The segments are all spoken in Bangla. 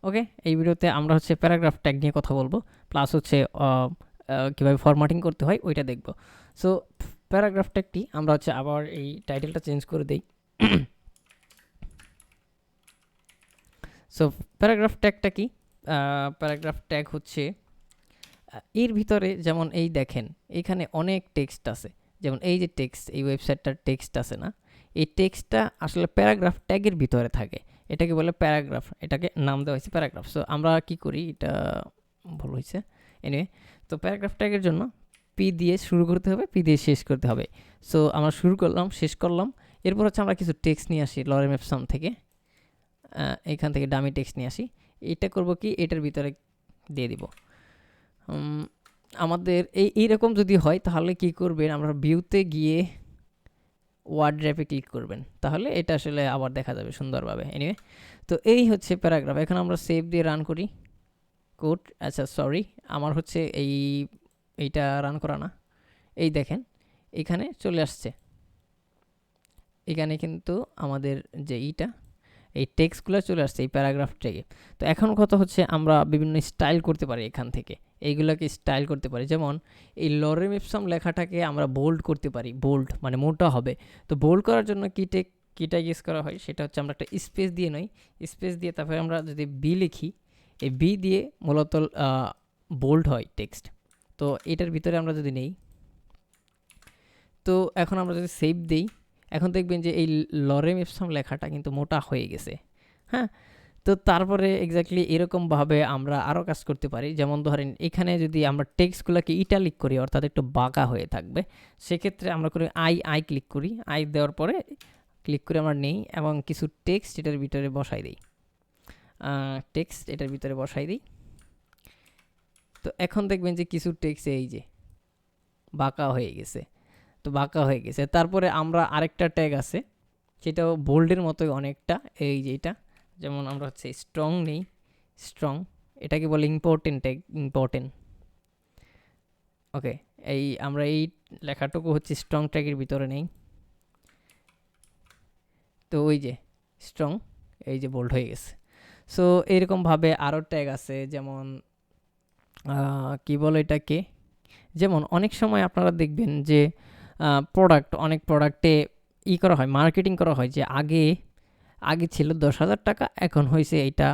ওকে, এই ভিডিওতে আমরা হচ্ছে প্যারাগ্রাফ ট্যাগ নিয়ে কথা বলবো, প্লাস হচ্ছে কীভাবে ফরম্যাটিং করতে হয় ওইটা দেখব। সো প্যারাগ্রাফ ট্যাগটি আমরা হচ্ছে আবার এই টাইটেলটা চেঞ্জ করে দিই। সো প্যারাগ্রাফ ট্যাগটা কি? প্যারাগ্রাফ ট্যাগ হচ্ছে এর ভিতরে যেমন এই দেখেন এখানে অনেক টেক্সট আছে, যেমন এই যে টেক্সট, এই ওয়েবসাইটটার টেক্সট আছে না, এই টেক্সটটা আসলে প্যারাগ্রাফ ট্যাগের ভিতরে থাকে, এটাকে বলে প্যারাগ্রাফ, এটাকে নাম দেওয়া হয়েছে প্যারাগ্রাফ। সো আমরা কি করি, এটা ভুল হয়েছে, এনিওয়ে। তো প্যারাগ্রাফ ট্যাগের জন্য পি দিয়ে শুরু করতে হবে, পি দিয়ে শেষ করতে হবে। সো আমরা শুরু করলাম, শেষ করলাম, এরপর হচ্ছে আমরা কিছু টেক্সট নিয়ে আসি লরেম এপসম থেকে, এখান থেকে ডামি টেক্সট নিয়ে আসি। এটা করব কি, এটার ভিতরে দিয়ে দিব। আমাদের এইরকম যদি হয় তাহলে কি করবেন, আমরা ভিউতে গিয়ে ওয়ার্ড র্যাপে ক্লিক করবেন, তাহলে এটা আসলে আবার দেখা যাবে সুন্দরভাবে। এনিওয়ে, তো এই হচ্ছে প্যারাগ্রাফ। এখন আমরা সেভ দিয়ে রান করি কোড। আচ্ছা সরি, আমার হচ্ছে এইটা রান করা না, এই দেখেন এখানে চলে আসছে, এখানে কিন্তু আমাদের যে এই টেক্সটগুলো চলে আসছে এই প্যারাগ্রাফ ট্যাগে। তো এখন কথা হচ্ছে আমরা বিভিন্ন স্টাইল করতে পারি এখান থেকে, এইগুলোকে স্টাইল করতে পারি। যেমন এই লরেম ইপসাম লেখাটাকে আমরা বোল্ড করতে পারি, বোল্ড মানে মোটা হবে। তো বোল্ড করার জন্য কিটা ইউজ করা হয়, সেটা হচ্ছে আমরা একটা স্পেস দিয়ে নই, স্পেস দিয়ে তারপরে আমরা যদি বি লিখি, এই বি দিয়ে মূলত বোল্ড হয় টেক্সট। তো এটার ভিতরে আমরা যদি নেই, তো এখন আমরা যদি সেভ দিই, এখন দেখবেন যে এই লরেম ইপসাম লেখাটা কিন্তু মোটা হয়ে গেছে। হ্যাঁ, তো তারপরে এক্স্যাক্টলি এরকমভাবে আমরা আরও কাজ করতে পারি। যেমন ধরেন এখানে যদি আমরা টেক্সটগুলোকে ইটালিক করি, অর্থাৎ একটু বাঁকা হয়ে থাকবে, সেক্ষেত্রে আমরা করি আই ক্লিক করি, আই দেওয়ার পরে ক্লিক করে আমরা নেই এবং কিছু টেক্সট এটার ভিতরে বসাই দিই, টেক্সট এটার ভিতরে বসাই দিই। তো এখন দেখবেন যে কিছু টেক্সট এই যে বাঁকা হয়ে গেছে, তো বাঁকা হয়ে গেছে। তারপরে আমরা আরেকটা ট্যাগ আছে, সেটাও বোল্ডের মতোই অনেকটা, এই যে এটা, যেমন আমরা হচ্ছে স্ট্রং নেই, স্ট্রং, এটাকে বলে ইম্পর্টেন্ট ট্যাগ, ইম্পর্টেন্ট। ওকে, আমরা এই লেখাটুকু হচ্ছে স্ট্রং ট্যাগের ভিতরে নেই। তো ওই যে স্ট্রং, এই যে বোল্ড হয়ে গেছে। সো এইরকমভাবে আরও ট্যাগ আছে, যেমন কি বলে এটাকে, যেমন অনেক সময় আপনারা দেখবেন যে অনেক প্রোডাক্টে করা হয়, মার্কেটিং করা হয়, যে আগে ছিল 10,000 টাকা, এখন হয়েছে এইটা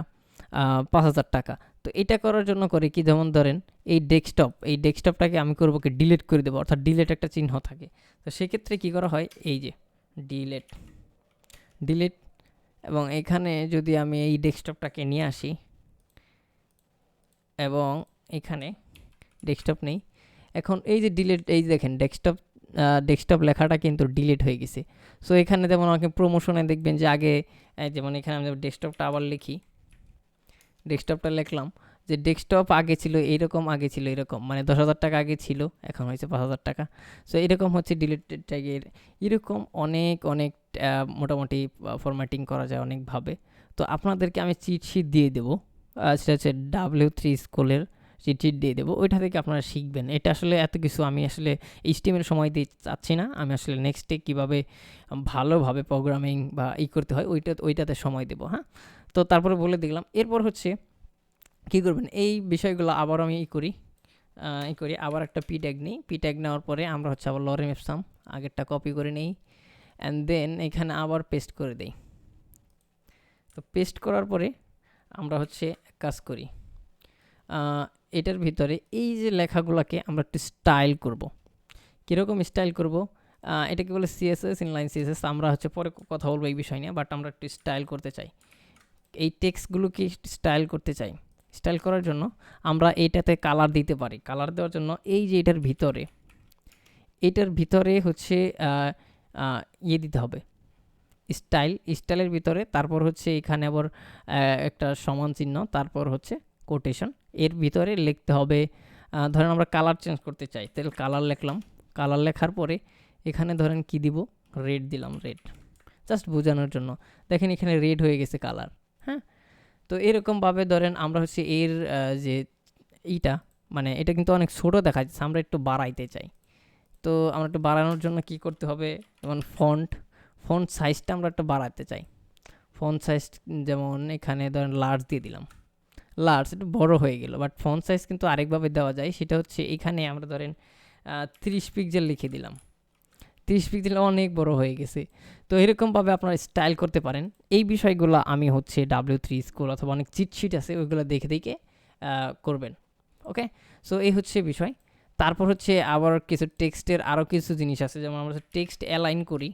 5,000 টাকা। তো এটা করার জন্য করে কি, যেমন ধরেন এই ডেস্কটপটাকে আমি করবো কি, ডিলিট করে দেবো, অর্থাৎ ডিলিট একটা চিহ্ন থাকে। তো সেক্ষেত্রে কি করা হয়, এই যে ডিলিট, এবং এখানে যদি আমি এই ডেস্কটপটাকে নিয়ে আসি এবং এখানে ডেস্কটপ নেই, এখন এই যে ডিলিট, এই দেখেন ডেস্কটপ লেখাটা কিন্তু ডিলিট হয়ে গেছে। সো এখানে যেমন আমাকে প্রমোশনে দেখবেন যে আগে, যেমন এখানে আমি ডেস্কটপটা আবার লিখি, ডেস্কটপটা লিখলাম যে ডেস্কটপ আগে ছিল এইরকম, আগে ছিল এরকম, মানে 10,000 টাকা আগে ছিল, এখন হয়েছে 5,000 টাকা। সো এরকম হচ্ছে ডিলিটেড ট্যাগের, এরকম অনেক মোটামুটি ফরম্যাটিং করা যায় অনেকভাবে। তো আপনাদেরকে আমি চিট শিট দিয়ে দেবো, সেটা হচ্ছে W3 স্কুলের চিট দিয়ে দেবো, ওইটা থেকে আপনারা শিখবেন। এটা আসলে এত কিছু আমি আসলে HTML সময় দিয়ে চাচ্ছি না, আমি আসলে নেক্সটে কীভাবে ভালোভাবে প্রোগ্রামিং বা করতে হয় ওইটাতে সময় দেবো। হ্যাঁ, তো তারপরে বলে দিলাম। এরপর হচ্ছে কী করবেন, এই বিষয়গুলো আবার আমি করি, আবার একটা পি ট্যাগ নিই, পি ট্যাগ নেওয়ার পরে আমরা হচ্ছে আবার লরেম এপসাম আগেরটা কপি করে নিই, অ্যান্ড দেন এখানে আবার পেস্ট করে দিই। তো পেস্ট করার পরে আমরা হচ্ছে কাজ করি, এটার ভিতরে এই যে লেখাগুলোকে আমরা একটু স্টাইল করব। কীরকম স্টাইল করব, এটাকে বলে CSS, ইনলাইন CSS, আমরা হচ্ছে পরে কথা বলবো এই বিষয় নিয়ে, বাট আমরা একটু স্টাইল করতে চাই, এই টেক্সটগুলোকে স্টাইল করতে চাই। স্টাইল করার জন্য আমরা এইটাতে কালার দিতে পারি। কালার দেওয়ার জন্য এই যে এটার ভিতরে হচ্ছে দিতে হবে, স্টাইলের ভিতরে, তারপর হচ্ছে এখানে আবার একটা সমান চিহ্ন, তারপর হচ্ছে কোটেশন, এর ভিতরে লিখতে হবে। ধরেন আমরা কালার চেঞ্জ করতে চাই, তাহলে কালার লিখলাম, কালার লেখার পরে এখানে ধরেন কি দিব, রেড দিলাম, রেড, জাস্ট বোঝানোর জন্য। দেখেন এখানে রেড হয়ে গেছে কালার। হ্যাঁ, তো এরকমভাবে ধরেন আমরা হচ্ছে এর যে মানে এটা কিন্তু অনেক ছোটো দেখা যাচ্ছে, আমরা একটু বাড়াইতে চাই। তো আমরা একটু বাড়ানোর জন্য কি করতে হবে, যেমন ফন্ট সাইজটা আমরা একটু বাড়াতে চাই। ফন্ট সাইজ যেমন এখানে ধরেন লার্জ দিয়ে দিলাম, লার্জ একটু বড় হয়ে গেল, বাট ফন্ট সাইজ কিন্তু আরেকভাবে দেওয়া যায়, সেটা হচ্ছে এখানে আমরা ধরেন 30 পিক্সেল লিখে দিলাম, 30 পিক্সেল অনেক বড় হয়ে গেছে। তো এরকমভাবে আপনারা স্টাইল করতে পারেন। এই বিষয়গুলো আমি হচ্ছে W3 স্কুল অথবা অনেক চিটশিট আছে ওইগুলো দেখে দেখে করবেন। ওকে, সো এই হচ্ছে বিষয়। তারপর হচ্ছে আবার কিছু টেক্সটের আরও কিছু জিনিস আছে, যেমন আমরা টেক্সট অ্যালাইন করি,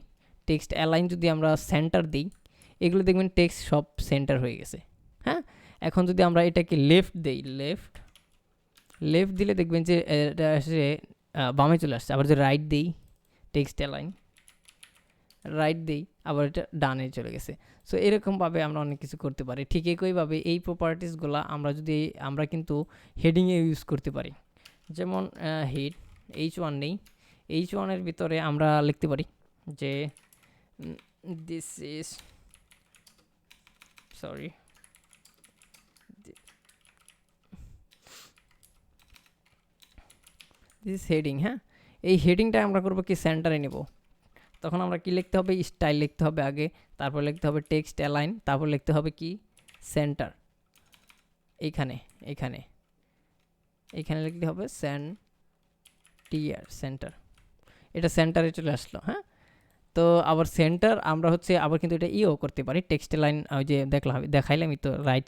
টেক্সট অ্যালাইন যদি আমরা সেন্টার দিই, এগুলো দেখবেন টেক্সট সব সেন্টার হয়ে গেছে। হ্যাঁ, এখন যদি আমরা এটাকে লেফট দিই, লেফট দিলে দেখবেন যে এটা আসলে বামে চলে আসছে। আবার যদি রাইট দিই, টেক্সট অ্যালাইন রাইট দিই, আবার এটা ডানে চলে গেছে। সো এরকমভাবে আমরা অনেক কিছু করতে পারি। ঠিক একইভাবে এই প্রপার্টিসগুলো আমরা কিন্তু হেডিংয়ে ইউজ করতে পারি। যেমন হেড H1 নেই, H1 এর ভিতরে আমরা লিখতে পারি যে দিস ইজ হেডিং। হ্যাঁ, এই হেডিংটা আমরা করবো কি সেন্টারে নেব। তখন আমরা কি লিখতে হবে, স্টাইল লিখতে হবে আগে, তারপর লিখতে হবে টেক্সট অ্যালাইন, তারপর লিখতে হবে কি সেন্টার। এইখানে লিখতে হবে সেন্টার, এটা সেন্টারে চলে আসলো। হ্যাঁ, তো আবার সেন্টার আমরা হচ্ছে আবার কিন্তু এটা করতে পারি, টেক্সট লাইন ওই যে দেখাইলাম তো রাইট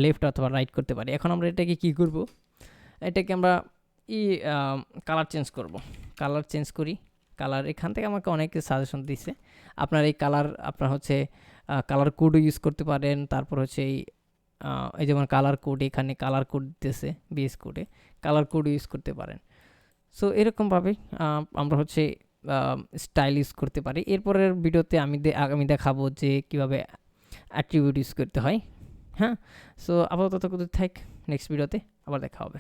লেফট অথবা রাইট করতে পারি। এখন আমরা এটাকে কি করব, এটাকে আমরা কালার চেঞ্জ করি। কালার এখান থেকে আমাকে অনেকে সাজেশন দিচ্ছে, আপনার এই কালার আপনার হচ্ছে কালার কোডও ইউজ করতে পারেন। তারপর হচ্ছে এই যেমন কালার কোড, এখানে কালার কোড দিতেছে বিএস কোডে, কালার কোড ইউজ করতে পারেন। সো এরকমভাবেই আমরা হচ্ছে স্টাইল ইউজ করতে পারি। এরপরের ভিডিওতে আমি দেখাবো যে কীভাবে অ্যাট্রিবিউট ইউজ করতে হয়। হ্যাঁ, সো আপাতত থাক, নেক্সট ভিডিওতে আবার দেখা হবে।